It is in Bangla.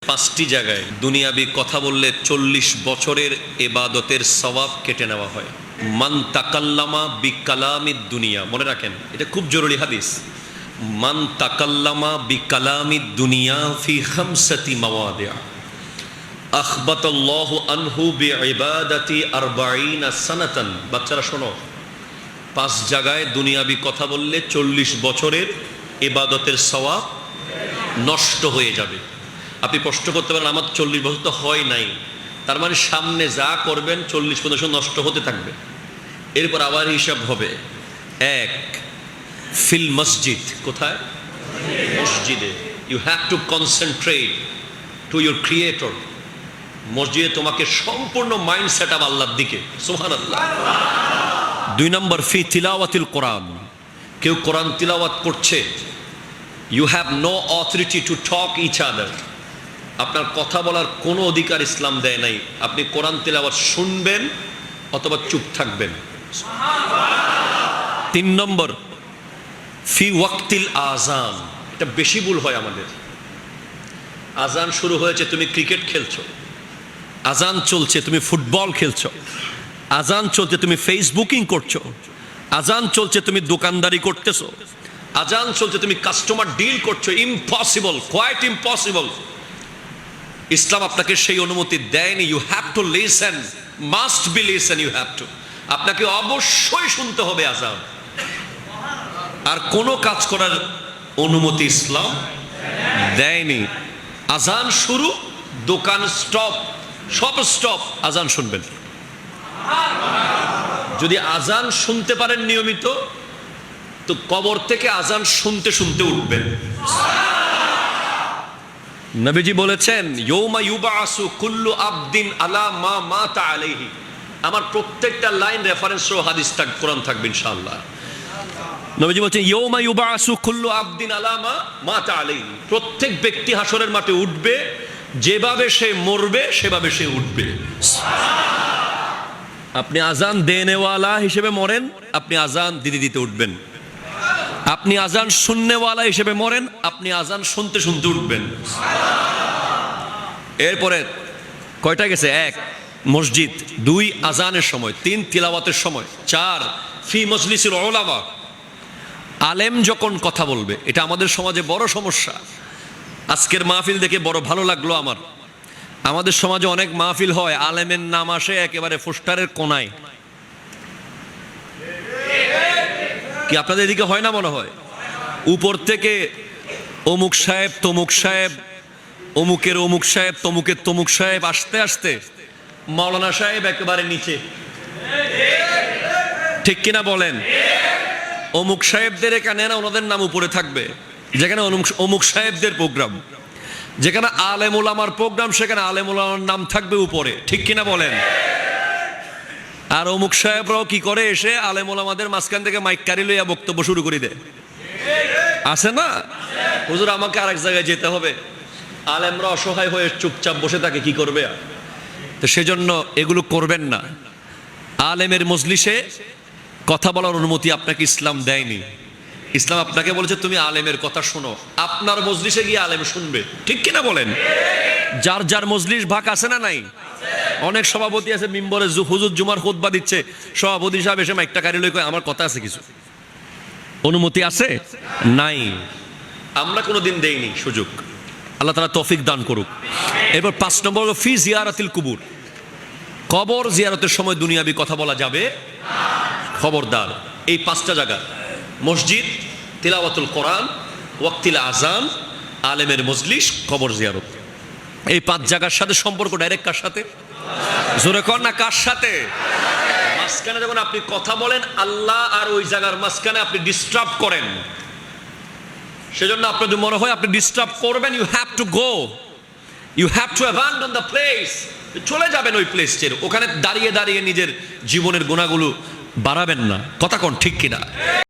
পাঁচটি জায়গায় দুনিয়াবি কথা বললে 40 বছরের ইবাদতের সওয়াব কেটে নেওয়া হয়। মান তাকাল্লামা বিকালামিদ দুনিয়া, মনে রাখেন এটা খুব জরুরি হাদিস। মান তাকাল্লামা বিকালামিদ দুনিয়া ফি খামসাতি মাওয়াদিআ আখবাতাল্লাহু আনহু বিইবাদাতি 40 সানাতান। বাচ্চারা শোনো, 5 জায়গায় দুনিয়াবি কথা বললে 40 বছরের ইবাদতের সওয়াব নষ্ট হয়ে যাবে। আপনি প্রশ্ন করতে পারেন আমার 40 বছর তো হয় নাই, তার মানে সামনে যা করবেন 40 বছর নষ্ট হতে থাকবে। এরপর আবার হিসাব হবে। 1 ফিল মসজিদ, কোথায়? মসজিদে। You have to concentrate to your creator. মসজিদে তোমাকে সম্পূর্ণ মাইন্ড সেট আপ আল্লাহর দিকে। সুবহানাল্লাহ। 2 নম্বর ফি তিলাওয়াতিল কোরআন, কেউ কোরআন তিলাওয়াত করছে, you have no authority to talk each other. আপনার কথা বলার কোনো অধিকার ইসলাম দেয় নাই। আপনি কোরআন তিলাওয়াত শুনবেন অথবা চুপ থাকবেন। 3 নম্বর ফি ওয়াক্তিল আজান, এটা বেশি ভুল হয় আমাদের। আজান শুরু হয়েছে, তুমি ক্রিকেট খেলছো। আজান চলছে, তুমি ফুটবল খেলছো। আজান চলছে, তুমি ফেসবুকিং করছো। আজান চলছে, তুমি দোকানদারি করতেছো। আজান চলছে, তুমি কাস্টমার ডিল করছো। Impossible, quite impossible. ইসলাম আপনাকে সেই অনুমতি দেয়নি। You have to listen, must be listen, you have to. আপনাকে অবশ্যই শুনতে হবে আজান। আর কোনো কাজ করার অনুমতি ইসলাম দেয়নি। আজান শুরু, দোকান স্টপ, সব স্টপ, আজান শুনবেন। যদি আজান শুনতে পারেন নিয়মিত, তো কবর থেকে আজান শুনতে শুনতে উঠবেন। নবীজি বলেছেন ইয়ৌমা ইউবাসু কুল্লু আবদিন আলা মা মাতা আলাইহি। আমার প্রত্যেকটা লাইন রেফারেন্স সহ হাদিস থাকবে, কোরআন থাকবে ইনশাআল্লাহ। নবীজি বলেছেন ইয়ৌমা ইউবাসু কুল্লু আবদিন আলা মা মাতা আলাইহি। প্রত্যেক ব্যক্তি হাসরের মাঠে উঠবে, যেভাবে সে মরবে সেভাবে সে উঠবে। আপনি আজান দেনেওয়ালা হিসেবে মরেন, আপনি আজান দিতে দিতে উঠবেন। আপনি আজান শুননেওয়ালা হিসেবে মরেন, আপনি আজান শুনতে শুনতে উঠবেন। এরপরে কয়টা গেছে? 1 মসজিদ, 2 আজানের সময়, 3 তিলাওয়াতের সময়, 4 ফি মজলিসিল উলামা। আলেম যখন কথা বলবে, এটা আমাদের সমাজে বড় সমস্যা। আজকের মাহফিল দেখে বড় ভালো লাগলো আমার। আমাদের সমাজে অনেক মাহফিল হয়, আলেমের নাম আসে একেবারে পোস্টারের কোনায়। কি আপনাদের এদিকে হয় না? মনে হয় উপর থেকে অমুক সাহেব, তমুক সাহেব, অমুকের অমুক সাহেব, তমুকের তমুক সাহেব, আসতে আসতে মাওলানা সাহেব একেবারে নিচে। ঠিক কিনা বলেন? অমুক সাহেবদের এখানে না, ওনাদের নাম উপরে থাকবে। যেখানে অমুক সাহেবদের প্রোগ্রাম, যেখানে আলেম ওলামার প্রোগ্রাম, সেখানে আলেম ওলামার নাম থাকবে উপরে। ঠিক কিনা বলেন? আর অমুক সাহেবরাও কি করে, এসে আলেম ওলামাদের মাঝখান থেকে মাইক কারি লইয়া বক্তব্য শুরু করে দেয়। আছে না? হুজুর আমাকে আরেক জায়গায় যেতে হবে। আলেমরা অসহায় হয়ে চুপচাপ বসে থাকে, কি করবে? তো সেজন্য এগুলো করবেন না। আলেমের মজলিসে কথা বলার অনুমতি আপনাকে ইসলাম দেয়নি। ইসলাম আপনাকে বলেছে তুমি আলেমের কথা শোনো। আপনার মজলিসে গিয়ে আলেম শুনবে। ঠিক কিনা বলেন? যার যার মজলিস ভাগ আছে না নাই? অনেক সভাপতি আছে মিম্বরে হুজুর জুমার খুতবা দিচ্ছে, সভাপতি সাহেব এসে মাইকটা কারি লই কয় আমার কথা আছে কিছু। অনুমতি আছে? নাই। আমরা কোনোদিন দেইনি সুযোগ। আল্লাহ তাআলা তৌফিক দান করুক। এবার 5 নম্বর ফি জিয়ারাতিল কুবুর। কবর জিয়ারতের সময় দুনিয়াবি কথা বলা যাবে খবরদার। এই 5টা জায়গা, মসজিদ, তিলাওয়াতুল কোরআন, ওয়াক্তিল আজান, আলেমের মজলিস, কবর জিয়ারত। এই 5 জায়গার সাথে সম্পর্ক ডাইরেক্ট কার সাথে? জোরে কর না, কার সাথে? মাঝখানে যখন আপনি কথা বলেন, আল্লাহ আর ওই জায়গার মাঝখানে আপনি ডিস্টার্ব করেন। সেজন্য আপনার যদি মনে হয় আপনি ডিস্টার্ব করবেন, you have to go, you have to abandon the place. চলে যাবেন ওই প্লেস ছেড়ে। ওখানে দাঁড়িয়ে দাঁড়িয়ে নিজের জীবনের গুণাগুলো বাড়াবেন না। কথা কোন ঠিক কিনা?